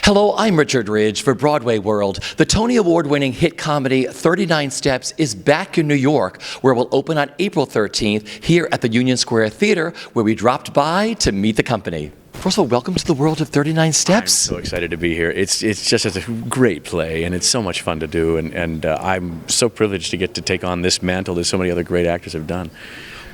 Hello, I'm Richard Ridge for Broadway World. The Tony Award-winning hit comedy 39 Steps is back in New York, where we'll open on April 13th here at the Union Square Theater, where we dropped by to meet the company. First of all, welcome to the world of 39 Steps. I'm so excited to be here. It's just a great play, and it's so much fun to do, and I'm so privileged to get to take on this mantle that so many other great actors have done.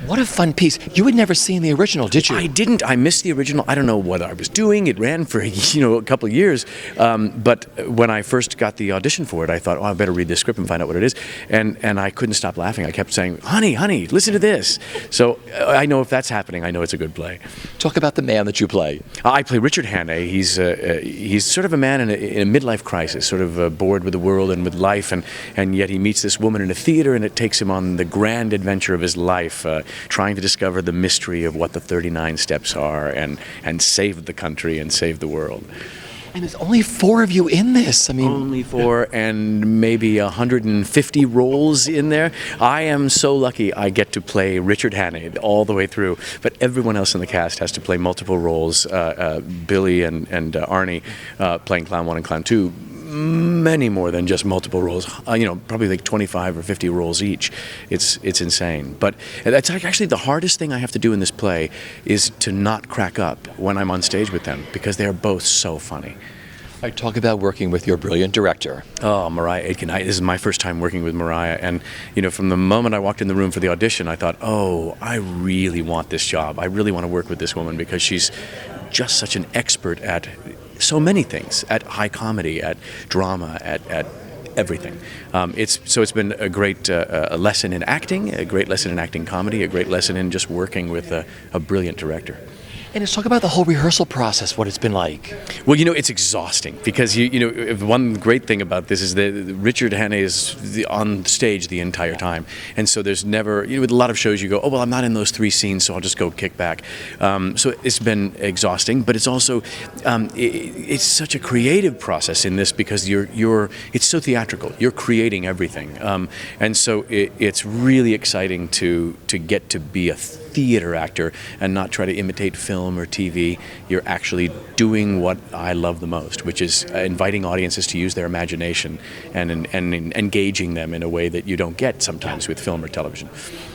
What a fun piece. You had never seen the original, did you? I didn't. I missed the original. I don't know what I was doing. It ran for a couple of years. But when I first got the audition for it, I thought, oh, I better read the script and find out what it is. And I couldn't stop laughing. I kept saying, honey, listen to this. So I know if that's happening, I know it's a good play. Talk about the man that you play. I play Richard Hannay. He's sort of a man in a midlife crisis, sort of bored with the world and with life, and yet he meets this woman in a theater, and it takes him on the grand adventure of his life, trying to discover the mystery of what the 39 steps are and save the country and save the world. And there's only 4 of you in this. I mean, only 4 and maybe 150 roles in there. I am so lucky I get to play Richard Hannay all the way through, but everyone else in the cast has to play multiple roles. Billy and Arnie playing Clown 1 and Clown 2. Many more than just multiple roles, probably like 25 or 50 roles each. It's insane. But that's actually the hardest thing I have to do in this play, is to not crack up when I'm on stage with them, because they're both so funny. I talk about working with your brilliant director. Oh, Mariah Aitken. This is my first time working with Mariah, and from the moment I walked in the room for the audition, I thought, oh, I really want this job. I really want to work with this woman, because she's just such an expert at so many things, at high comedy, at drama, at everything. It's been a great lesson in acting, a great lesson in acting comedy, a great lesson in just working with a brilliant director. And let's talk about the whole rehearsal process, what it's been like. Well, it's exhausting, because one great thing about this is that Richard Hannay is on stage the entire time, and so there's never, with a lot of shows you go, oh well, I'm not in those 3 scenes, so I'll just go kick back. So it's been exhausting, but it's also it's such a creative process in this, because it's so theatrical. You're creating everything, and so it's really exciting to get to be a theater actor and not try to imitate film or TV. You're actually doing what I love the most, which is inviting audiences to use their imagination and engaging them in a way that you don't get sometimes with film or television.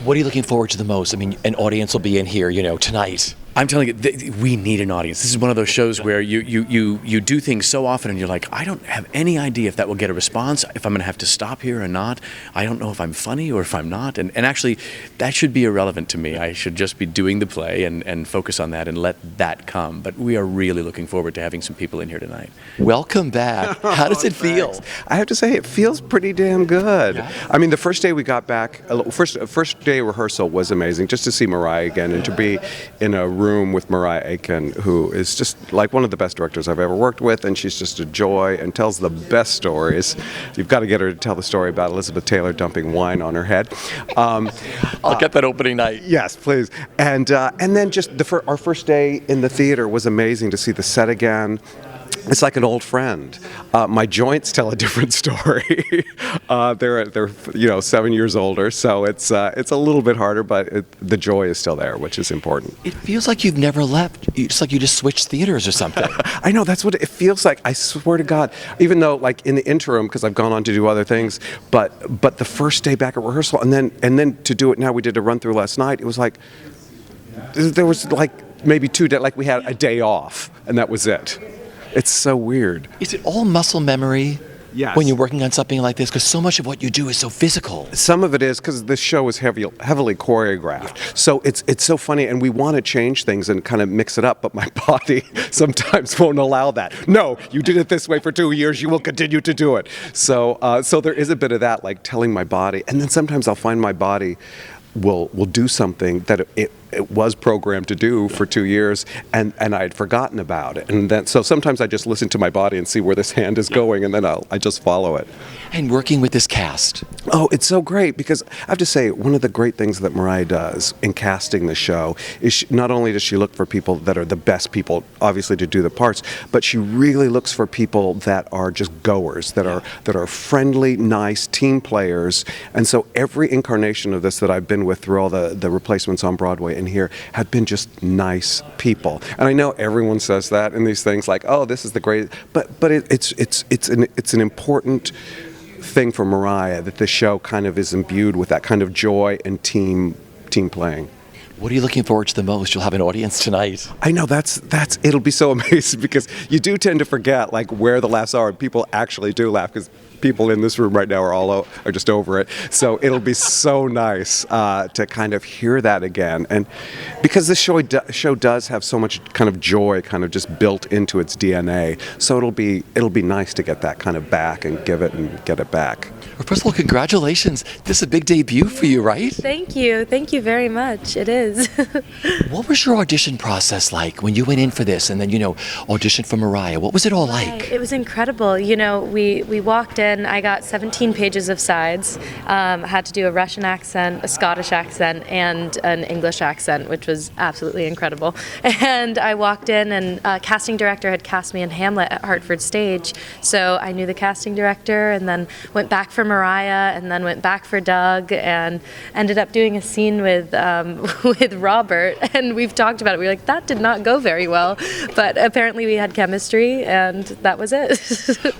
What are you looking forward to the most? I mean, an audience will be in here, tonight. I'm telling you, we need an audience. This is one of those shows where you do things so often, and you're like, I don't have any idea if that will get a response, if I'm going to have to stop here or not. I don't know if I'm funny or if I'm not. And actually, that should be irrelevant to me. I should just be doing the play and focus on that and let that come. But we are really looking forward to having some people in here tonight. Welcome back. How does it feel? I have to say, it feels pretty damn good. Yeah. I mean, the first day we got back, first day rehearsal was amazing, just to see Mariah again and to be in a room with Mariah Aitken, who is just like one of the best directors I've ever worked with, and she's just a joy and tells the best stories. You've got to get her to tell the story about Elizabeth Taylor dumping wine on her head. I'll get that opening night. Yes, please. And then just our first day in the theater was amazing to see the set again. It's like an old friend. My joints tell a different story. They're 7 years older, so it's a little bit harder, but the joy is still there, which is important. It feels like you've never left. It's like you just switched theaters or something. I know, that's what it feels like. I swear to God. Even though, like, in the interim, because I've gone on to do other things, but the first day back at rehearsal, and then to do it now, we did a run through last night. It was like there was like maybe 2 days, like we had a day off, and that was it. It's so weird. Is it all muscle memory? Yes. When you're working on something like this? Because so much of what you do is so physical. Some of it is, because this show is heavily choreographed. So it's so funny, and we want to change things and kind of mix it up, but my body sometimes won't allow that. No, you did it this way for 2 years, you will continue to do it. So there is a bit of that, like telling my body. And then sometimes I'll find my body will do something that it was programmed to do for 2 years, and I had forgotten about it. And then so sometimes I just listen to my body and see where this hand is going, and then I just follow it. And working with this cast. Oh, it's so great, because I have to say, one of the great things that Mariah does in casting the show is not only does she look for people that are the best people, obviously, to do the parts, but she really looks for people that are just goers, that are friendly, nice team players. And so every incarnation of this that I've been with through all the replacements on Broadway, in here have been just nice people. And I know everyone says that in these things, like, oh, this is the great, but it's an important thing for Mariah that the show kind of is imbued with that kind of joy and team playing. What are you looking forward to the most? You'll have an audience tonight. I know that's it'll be so amazing because you do tend to forget like where the laughs are, and people actually do laugh because people in this room right now are just over it. So it'll be so nice to kind of hear that again, and because this show does have so much kind of joy kind of just built into its DNA. So it'll be nice to get that kind of back and get it back. Well, first of all, congratulations. This is a big debut for you, right? Thank you very much. It is. What was your audition process like when you went in for this and then, auditioned for Mariah? What was it all like? It was incredible. We walked in, I got 17 pages of sides, had to do a Russian accent, a Scottish accent, and an English accent, which was absolutely incredible. And I walked in and a casting director had cast me in Hamlet at Hartford Stage, so I knew the casting director and then went back for Mariah and then went back for Doug and ended up doing a scene with Robert, and we've talked about it. We were like, that did not go very well, but apparently we had chemistry and that was it.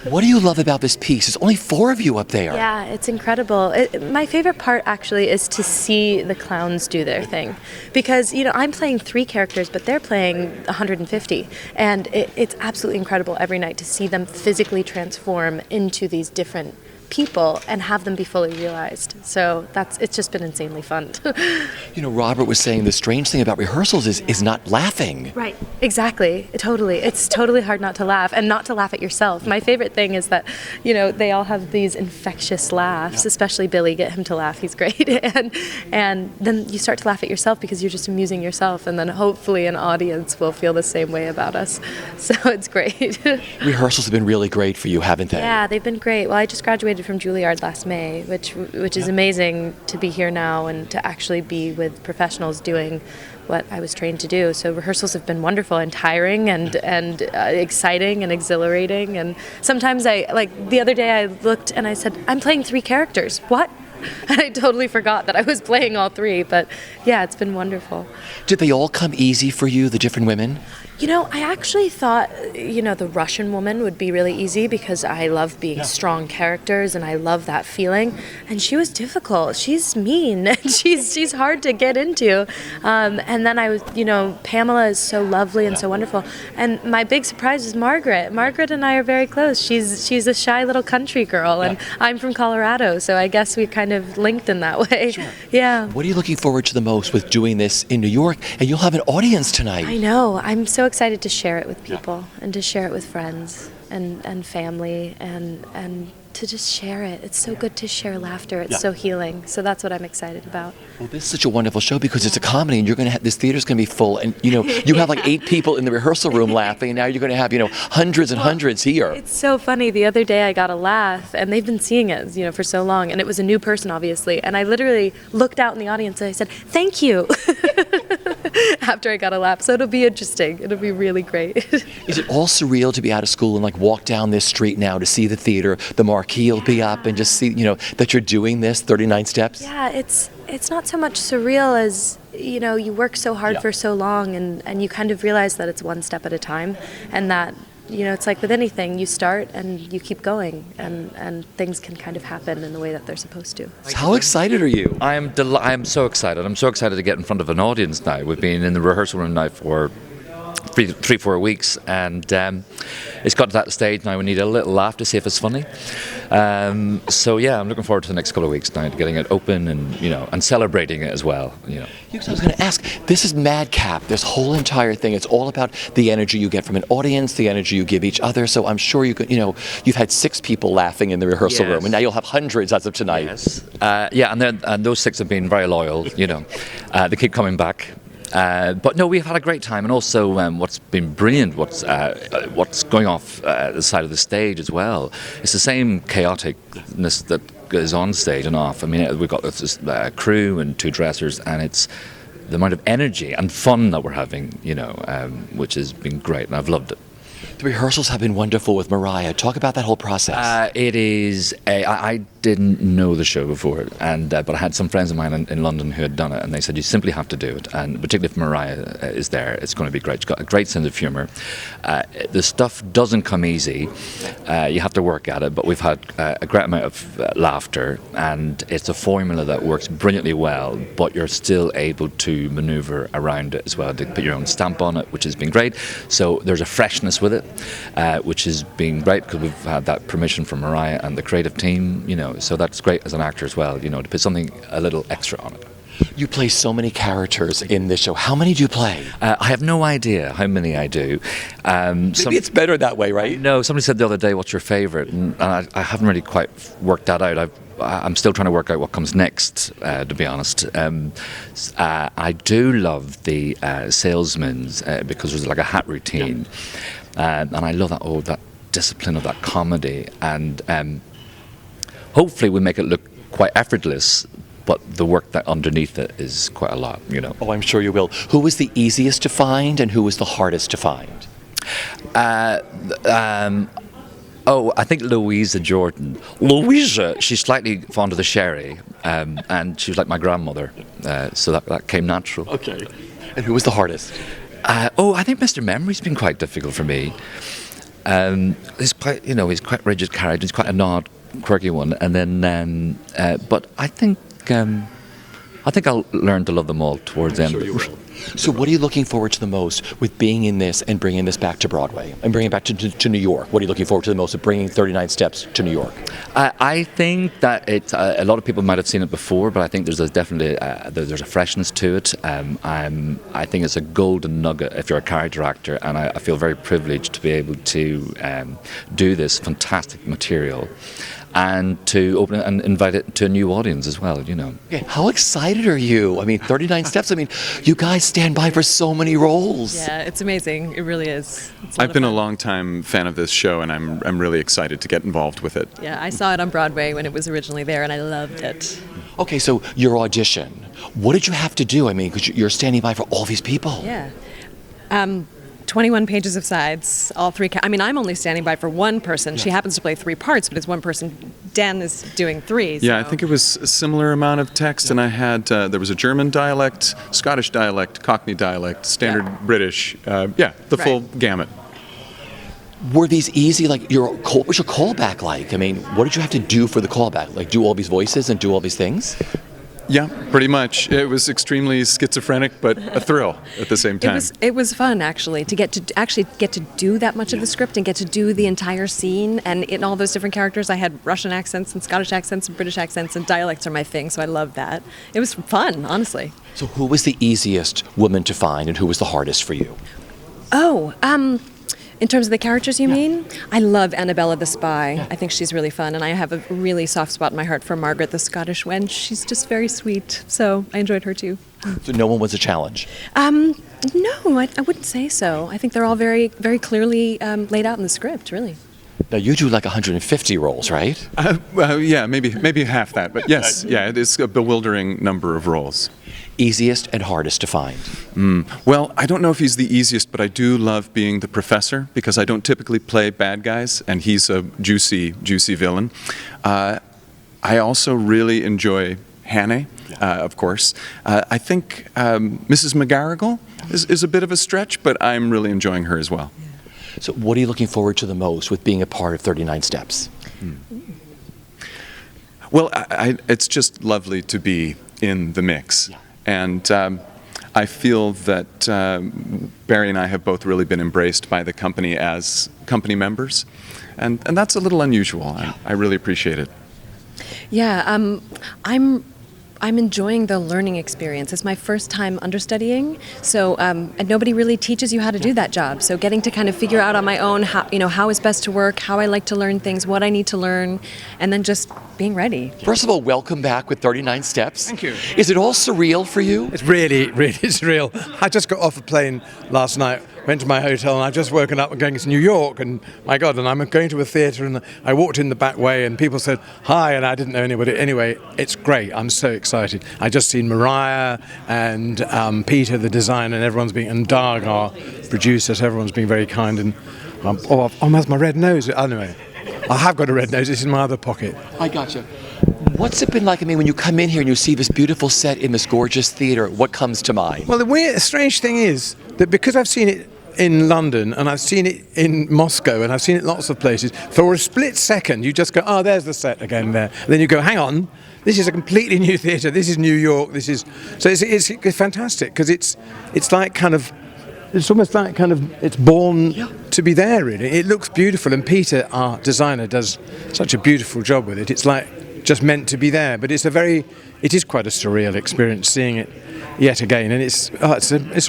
What do you love about this piece? There's only 4 of you up there. Yeah, it's incredible. My favorite part actually is to see the clowns do their thing, because I'm playing 3 characters but they're playing 150, and it's absolutely incredible every night to see them physically transform into these different people and have them be fully realized. So it's just been insanely fun. Robert was saying the strange thing about rehearsals is not laughing. Right, exactly, totally. It's totally hard not to laugh and not to laugh at yourself. My favorite thing is that, they all have these infectious laughs, especially Billy, get him to laugh, he's great. And then you start to laugh at yourself because you're just amusing yourself, and then hopefully an audience will feel the same way about us. So it's great. Rehearsals have been really great for you, haven't they? Yeah, they've been great. Well, I just graduated from Juilliard last May, which is amazing to be here now and to actually be with professionals doing what I was trained to do. So rehearsals have been wonderful and tiring and exciting and exhilarating. And sometimes the other day I looked and I said, I'm playing 3 characters. What? And I totally forgot that I was playing all 3. But yeah, it's been wonderful. Did they all come easy for you, the different women? I actually thought, the Russian woman would be really easy because I love being strong characters and I love that feeling. And she was difficult. She's mean and she's hard to get into. And then I was, Pamela is so lovely and so wonderful. And my big surprise is Margaret. Margaret and I are very close. She's a shy little country girl, and I'm from Colorado, so I guess we kind of linked in that way. Sure. Yeah. What are you looking forward to the most with doing this in New York? And you'll have an audience tonight. I know. I'm so excited to share it with people and to share it with friends and family and to just share it. It's so good to share laughter. It's so healing. So that's what I'm excited about. Well, this is such a wonderful show because it's a comedy, and you're going to have this theater's going to be full, and you have like 8 people in the rehearsal room laughing, and now you're going to have hundreds and hundreds here. It's so funny. The other day I got a laugh, and they've been seeing it for so long, and it was a new person obviously, and I literally looked out in the audience and I said, "Thank you." After I got a laugh. So it'll be interesting. It'll be really great. Is it all surreal to be out of school and walk down this street now to see the theater, the marquee will be up, and just see that you're doing this 39 steps? Yeah, it's not so much surreal as you work so hard for so long, and you kind of realize that it's one step at a time, and that it's like with anything, you start and you keep going, and things can kind of happen in the way that they're supposed to. How excited are you? I am so excited. I'm so excited to get in front of an audience now. We've been in the rehearsal room now for 3-4 weeks, and it's got to that stage now we need a little laugh to see if it's funny. So yeah, I'm looking forward to the next couple of weeks now, to getting it open and celebrating it as well. I was going to ask, this is madcap, this whole entire thing. It's all about the energy you get from an audience, the energy you give each other. So I'm sure you've had 6 people laughing in the rehearsal room, and now you'll have hundreds as of tonight. Yes. And those 6 have been very loyal. They keep coming back. But no, we've had a great time, and also what's been brilliant, what's going off the side of the stage as well. It's the same chaoticness that goes on stage and off. I mean, we've got this crew and 2 dressers, and it's the amount of energy and fun that we're having, which has been great, and I've loved it. The rehearsals have been wonderful with Mariah. Talk about that whole process. It is. I didn't know the show before, and but I had some friends of mine in London who had done it, and they said you simply have to do it. And particularly if Mariah is there, it's going to be great. She's got a great sense of humour. The stuff doesn't come easy. You have to work at it, but we've had a great amount of laughter, and it's a formula that works brilliantly well, but you're still able to manoeuvre around it as well, to put your own stamp on it, which has been great. So there's a freshness with it, which has been great because we've had that permission from Mariah and the creative team, so that's great as an actor as well, to put something a little extra on it. You play so many characters in this show. How many do you play? I have no idea how many I do. Maybe it's better that way, right? No, somebody said the other day, what's your favourite? And I haven't really quite worked that out. I'm still trying to work out what comes next, to be honest. I do love the salesmen's because there's like a hat routine. And I love that discipline of that comedy. And hopefully we make it look quite effortless, but the work that underneath it is quite a lot, Oh, I'm sure you will. Who was the easiest to find and who was the hardest to find? I think Louisa Jordan. Louisa, she's slightly fond of the sherry, and she was like my grandmother, so that came natural. Okay. And who was the hardest? I think Mr. Memory's been quite difficult for me. He's quite, he's quite rigid character. He's quite an odd, quirky one, and then, but I think I'll learn to love them all towards the end. Sure you will. So what are you looking forward to the most with being in this and bringing this back to Broadway and bringing it back to New York? What are you looking forward to the most with bringing 39 Steps to New York? I think that it's a lot of people might have seen it before, but I think there's definitely there's a freshness to it. I think it's a golden nugget if you're a character actor, and I feel very privileged to be able to do this fantastic material and to open it and invite it to a new audience as well, Okay. How excited are you? I mean, 39 Steps, you guys stand by for so many roles. Yeah, it's amazing. It really is. I've been a long-time fan of this show, and I'm really excited to get involved with it. Yeah, I saw it on Broadway when it was originally there, and I loved it. Okay, so your audition, what did you have to do? Because you're standing by for all these people. Yeah. 21 pages of sides, all three. I'm only standing by for one person. She happens to play three parts, but it's one person. Dan is doing three. Yeah, I think it was a similar amount of text, and I had there was a German dialect, Scottish dialect, Cockney dialect, standard British. Full gamut. Were these easy? What was your callback like? What did you have to do for the callback? Like do all these voices and do all these things? Yeah, pretty much. It was extremely schizophrenic, but a thrill at the same time. It was fun, actually, to get to do that much of the script and get to do the entire scene. And in all those different characters, I had Russian accents and Scottish accents and British accents, and dialects are my thing, so I loved that. It was fun, honestly. So who was the easiest woman to find and who was the hardest for you? In terms of the characters, you mean? I love Annabella the spy. Yeah. I think she's really fun, and I have a really soft spot in my heart for Margaret the Scottish wench. She's just very sweet, so I enjoyed her too. So no one was a challenge? No, I wouldn't say so. I think they're all very, very clearly laid out in the script, really. Now you do like 150 roles, right? Yeah, maybe half that, but yes, yeah, it is a bewildering number of roles. Easiest and hardest to find? Well, I don't know if he's the easiest, but I do love being the professor because I don't typically play bad guys, and he's a juicy villain. I also really enjoy Hannay, of course. I think Mrs. McGarrigle is a bit of a stretch, but I'm really enjoying her as well. Yeah. So what are you looking forward to the most with being a part of 39 Steps? Well, it's just lovely to be in the mix. Yeah. And I feel that Barry and I have both really been embraced by the company as company members. And that's a little unusual. I really appreciate it. Yeah, I'm enjoying the learning experience. It's my first time understudying, so and nobody really teaches you how to do that job. So getting to kind of figure out on my own how is best to work, how I like to learn things, what I need to learn, and then just being ready. First of all, welcome back with 39 Steps. Thank you. Is it all surreal for you? It's really surreal. I just got off a plane last night, went to my hotel, and I've just woken up and going to New York, and my God, and I'm going to a theatre, and I walked in the back way, and people said hi, and I didn't know anybody. Anyway, it's great. I'm so excited. I just seen Mariah and Peter, the designer, and Doug, our producer, so everyone's been very kind, and that's my red nose. Anyway, I have got a red nose. It's in my other pocket. I gotcha. What's it been like? I mean, when you come in here and you see this beautiful set in this gorgeous theater, what comes to mind? Well, the strange thing is that because I've seen it in London and I've seen it in Moscow and I've seen it lots of places, for a split second you just go, oh, there's the set again there. And then you go, hang on, this is a completely new theatre. This is New York. This is so it's fantastic because it's like kind of. It's almost like kind of it's born to be there, really. It looks beautiful, and Peter, our designer, does such a beautiful job with it. It's like just meant to be there, but it is quite a surreal experience seeing it yet again, and it's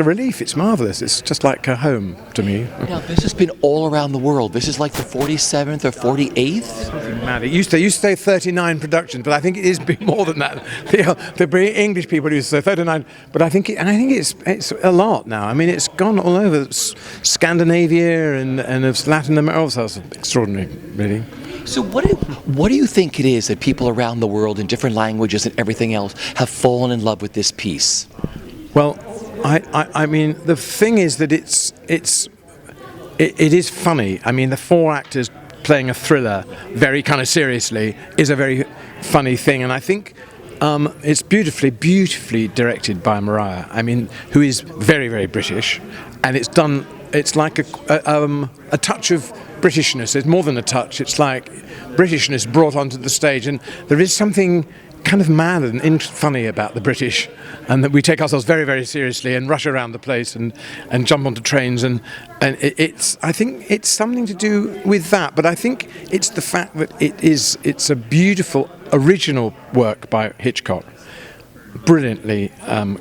a relief. It's marvellous. It's just like a home to me. Now, this has been all around the world. This is like the 47th or 48th? Mad. They used to say 39 productions, but I think it is more than that. The English people used to say 39, but I think it's a lot now. I mean, it's gone all over Scandinavia and Latin America. Oh, it's extraordinary, really. So what do you think it is that people around the world in different languages and everything else have fallen in love with this piece? Well, I mean, the thing is that it is funny. I mean, the four actors playing a thriller very kind of seriously is a very funny thing, and I think it's beautifully directed by Mariah. I mean, who is very, very British, and it's done. It's like a touch of Britishness. It's more than a touch. It's like Britishness brought onto the stage, and there is something kind of mad and funny about the British, and that we take ourselves very, very seriously and rush around the place and jump onto trains, and I think it's something to do with that. But I think it's the fact that it's a beautiful original work by Hitchcock, brilliantly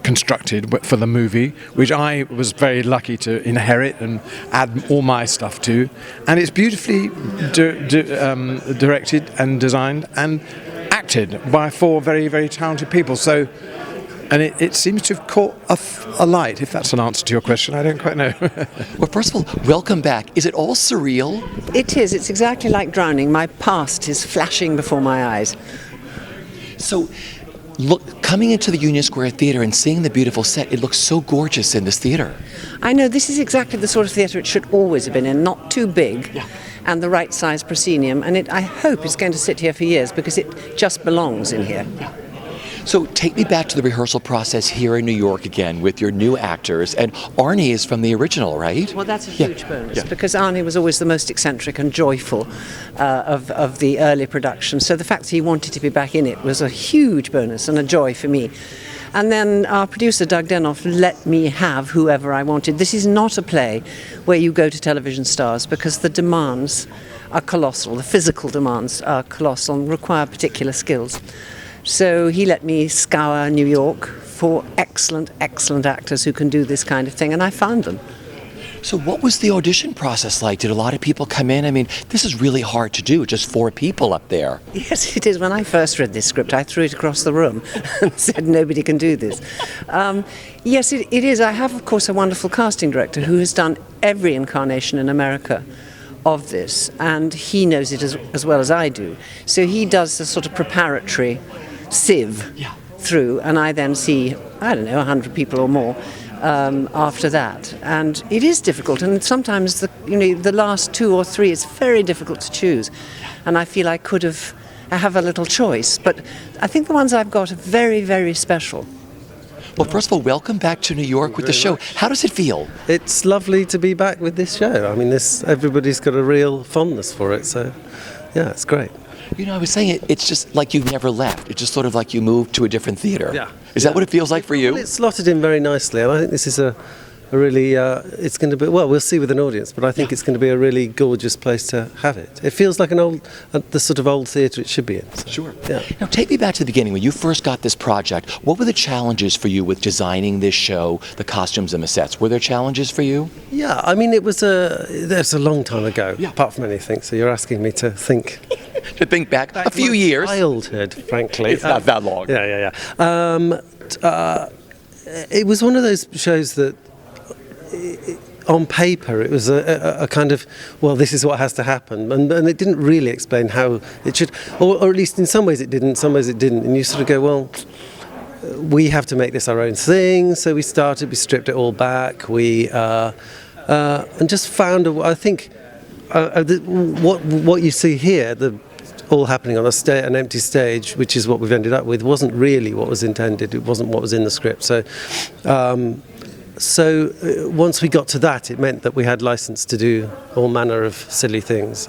constructed for the movie, which I was very lucky to inherit and add all my stuff to, and it's beautifully directed and designed and acted by four very, very talented people. So, and it seems to have caught a light, if that's an answer to your question. I don't quite know. Well, first of all, welcome back. Is it all surreal? It is. It's exactly like drowning. My past is flashing before my eyes. So, look, coming into the Union Square Theatre and seeing the beautiful set, it looks so gorgeous in this theatre. I know, this is exactly the sort of theatre it should always have been in, not too big, and the right size proscenium, and I hope it's going to sit here for years because it just belongs in here. So take me back to the rehearsal process here in New York again with your new actors, and Arnie is from the original, right? Well, that's a huge bonus because Arnie was always the most eccentric and joyful of the early production, so the fact that he wanted to be back in it was a huge bonus and a joy for me. And then our producer, Doug Denoff, let me have whoever I wanted. This is not a play where you go to television stars because the demands are colossal, the physical demands are colossal and require particular skills. So he let me scour New York for excellent actors who can do this kind of thing, and I found them. So what was the audition process like? Did a lot of people come in? I mean, this is really hard to do, just 4 people up there. Yes, it is. When I first read this script, I threw it across the room and said, nobody can do this. Yes, it is. I have, of course, a wonderful casting director who has done every incarnation in America of this, and he knows it as well as I do. So he does the sort of preparatory sieve through, and I then see, 100 people or more after that. And it is difficult, and sometimes the last 2 or 3 is very difficult to choose, and I feel I have a little choice, but I think the ones I've got are very, very special. Well, first of all, welcome back to New York with the show. How does it feel? It's lovely to be back with this show. I mean, everybody's got a real fondness for it, so yeah, it's great. You know, I was saying it's just like you've never left. It's just sort of like you moved to a different theatre. Yeah. Is that what it feels like for you? Well, it's slotted in very nicely, and I think this is a really, it's going to be, well, we'll see with an audience, but I think it's going to be a really gorgeous place to have it. It feels like the sort of old theatre it should be in. So, sure. Yeah. Now, take me back to the beginning. When you first got this project, what were the challenges for you with designing this show, the costumes and the sets? Were there challenges for you? Yeah, I mean, that's a long time ago, apart from anything, so you're asking me to think. To think back a few years. Childhood, frankly. It's not that long. Yeah. It was one of those shows that, on paper, it was a kind of, well, this is what has to happen, and it didn't really explain how it should, or at least in some ways it didn't, in some ways it didn't, and you sort of go, well, we have to make this our own thing, so we stripped it all back, and just found, I think, what you see here, all happening on an empty stage, which is what we've ended up with, wasn't really what was intended. It wasn't what was in the script. So once we got to that, it meant that we had license to do all manner of silly things,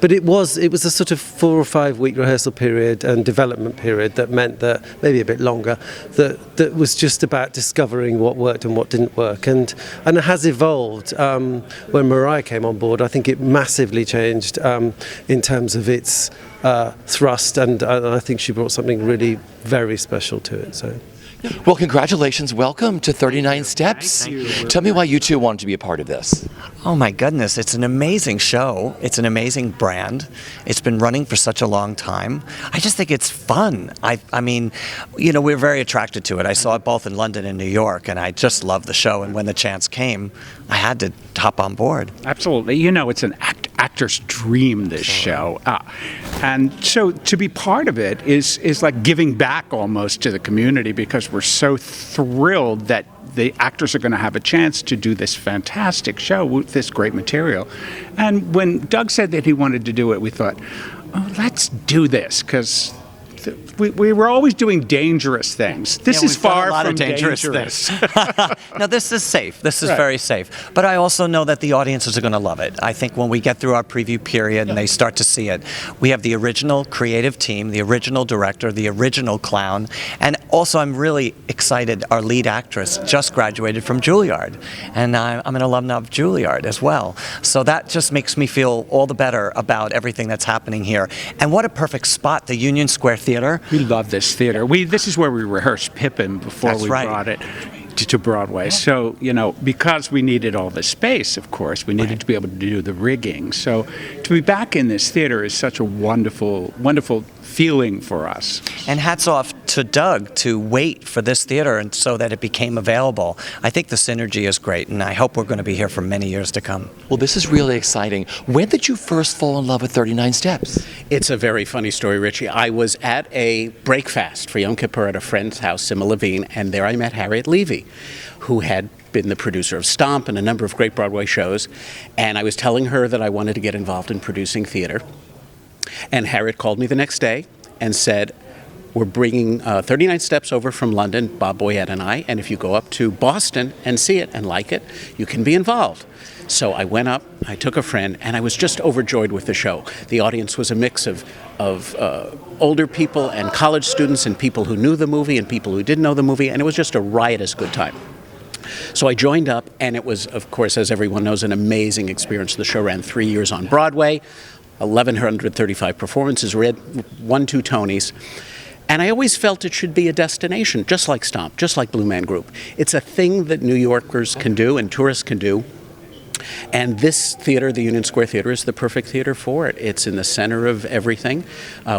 But it was a sort of 4 or 5 week rehearsal period and development period that meant that, maybe a bit longer, that was just about discovering what worked and what didn't work. And it has evolved. When Mariah came on board, I think it massively changed in terms of its thrust, and I think she brought something really very special to it. So. Well, congratulations. Welcome to 39 Steps. Tell me why you two wanted to be a part of this. Oh my goodness, it's an amazing show. It's an amazing brand. It's been running for such a long time. I just think it's fun. I mean, we're very attracted to it. I saw it both in London and New York, and I just love the show. And when the chance came, I had to hop on board. Absolutely. It's an actor's dream, this show. And so to be part of it is like giving back almost to the community, because we're so thrilled that the actors are going to have a chance to do this fantastic show with this great material. And when Doug said that he wanted to do it, we thought, let's do this, because we were always doing dangerous things. This is far from dangerous things. No, this is safe. This is very safe. But I also know that the audiences are going to love it. I think when we get through our preview period and they start to see it, we have the original creative team, the original director, the original clown, and also I'm really excited. Our lead actress just graduated from Juilliard, and I'm an alumna of Juilliard as well. So that just makes me feel all the better about everything that's happening here. And what a perfect spot, the Union Square Theater. We love this theater. This is where we rehearsed Pippin before brought it to Broadway. So, because we needed all this space, of course, we needed to be able to do the rigging. So to be back in this theater is such a wonderful, wonderful feeling for us. And hats off to Doug to wait for this theater and so that it became available. I think the synergy is great, and I hope we're going to be here for many years to come. Well, this is really exciting. When did you first fall in love with 39 Steps? It's a very funny story, Richie. I was at a breakfast for Yom Kippur at a friend's house, Sima Levine, and there I met Harriet Levy, who had been the producer of Stomp and a number of great Broadway shows. And I was telling her that I wanted to get involved in producing theater. And Harriet called me the next day and said, we're bringing 39 Steps over from London, Bob Boyette and I, and if you go up to Boston and see it and like it, you can be involved. So I went up, I took a friend, and I was just overjoyed with the show. The audience was a mix of older people and college students and people who knew the movie and people who didn't know the movie, and it was just a riotous good time. So I joined up, and it was, of course, as everyone knows, an amazing experience. The show ran 3 years on Broadway, 1,135 performances, won 2 Tonys. And I always felt it should be a destination, just like Stomp, just like Blue Man Group. It's a thing that New Yorkers can do and tourists can do. And this theater, the Union Square Theater, is the perfect theater for it. It's in the center of everything.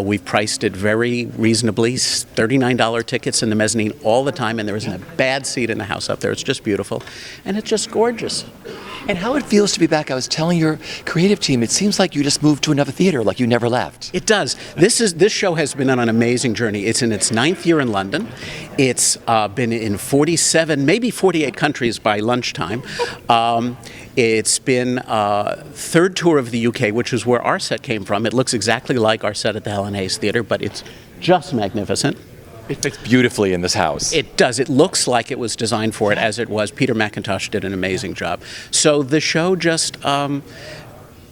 We've priced it very reasonably, $39 tickets in the mezzanine all the time, and there isn't a bad seat in the house up there. It's just beautiful, and it's just gorgeous. And how it feels to be back. I was telling your creative team, it seems like you just moved to another theater, like you never left. It does. This show has been on an amazing journey. It's in its 9th year in London. It's been in 47, maybe 48 countries by lunchtime. It's been 3rd tour of the UK, which is where our set came from. It looks exactly like our set at the Helen Hayes Theater, but it's just magnificent. It fits beautifully in this house. It does. It looks like it was designed for it, as it was. Peter McIntosh did an amazing job. So the show just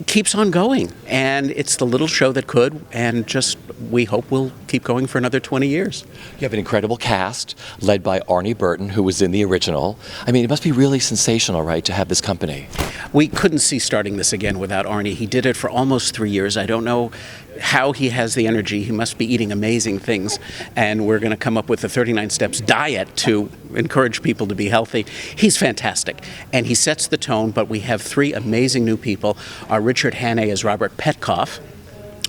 keeps on going, and it's the little show that could, and just we hope will keep going for another 20 years. You have an incredible cast led by Arnie Burton, who was in the original. I mean, it must be really sensational, right, to have this company? We couldn't see starting this again without Arnie. He did it for almost 3 years. I don't know how he has the energy. He must be eating amazing things, and we're going to come up with the 39 Steps diet to encourage people to be healthy. He's fantastic, and he sets the tone, but we have 3 amazing new people. Our Richard Hannay is Robert Petkoff,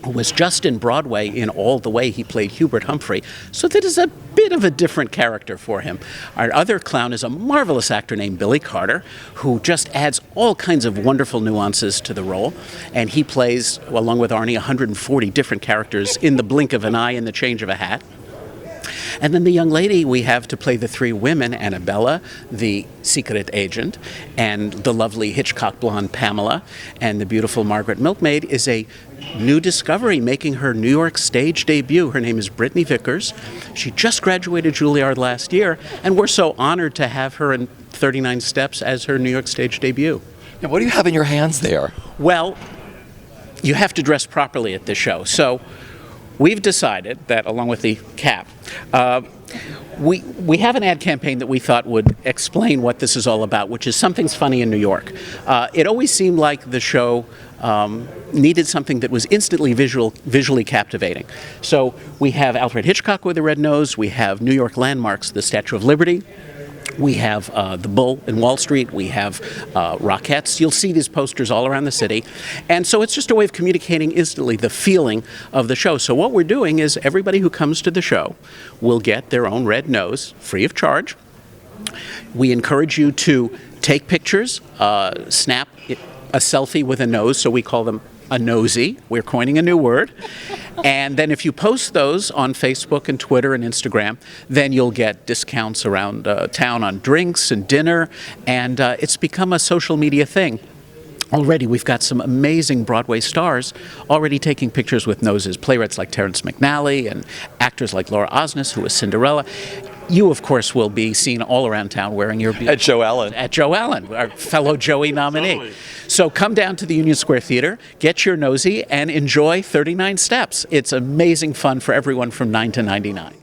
who was just in Broadway in All the Way. He played Hubert Humphrey, so that is a bit of a different character for him. Our other clown is a marvelous actor named Billy Carter, who just adds all kinds of wonderful nuances to the role, and he plays, along with Arnie, 140 different characters in the blink of an eye and the change of a hat. And then the young lady we have to play the three women, Annabella, the secret agent, and the lovely Hitchcock blonde Pamela, and the beautiful Margaret Milkmaid, is a new discovery making her New York stage debut. Her name is Brittany Vicars. She just graduated Juilliard last year, and we're so honored to have her in 39 Steps as her New York stage debut. Now, what do you have in your hands there? Well, you have to dress properly at this show. So we've decided that, along with the cap, we have an ad campaign that we thought would explain what this is all about, which is Something's Funny in New York. It always seemed like the show needed something that was instantly visually captivating. So we have Alfred Hitchcock with a red nose, we have New York landmarks, the Statue of Liberty, we have the Bull in Wall Street, we have Rockettes. You'll see these posters all around the city. And so it's just a way of communicating instantly the feeling of the show. So what we're doing is everybody who comes to the show will get their own red nose, free of charge. We encourage you to take pictures, snap a selfie with a nose, so we call them a nosy. We're coining a new word. And then if you post those on Facebook and Twitter and Instagram, then you'll get discounts around town on drinks and dinner, and it's become a social media thing. Already we've got some amazing Broadway stars already taking pictures with noses, playwrights like Terrence McNally and actors like Laura Osnes, who was Cinderella. You, of course, will be seen all around town wearing your... At Joe Allen. At Joe Allen, our fellow Joey nominee. Totally. So come down to the Union Square Theater, get your nosy, and enjoy 39 Steps. It's amazing fun for everyone from 9 to 99.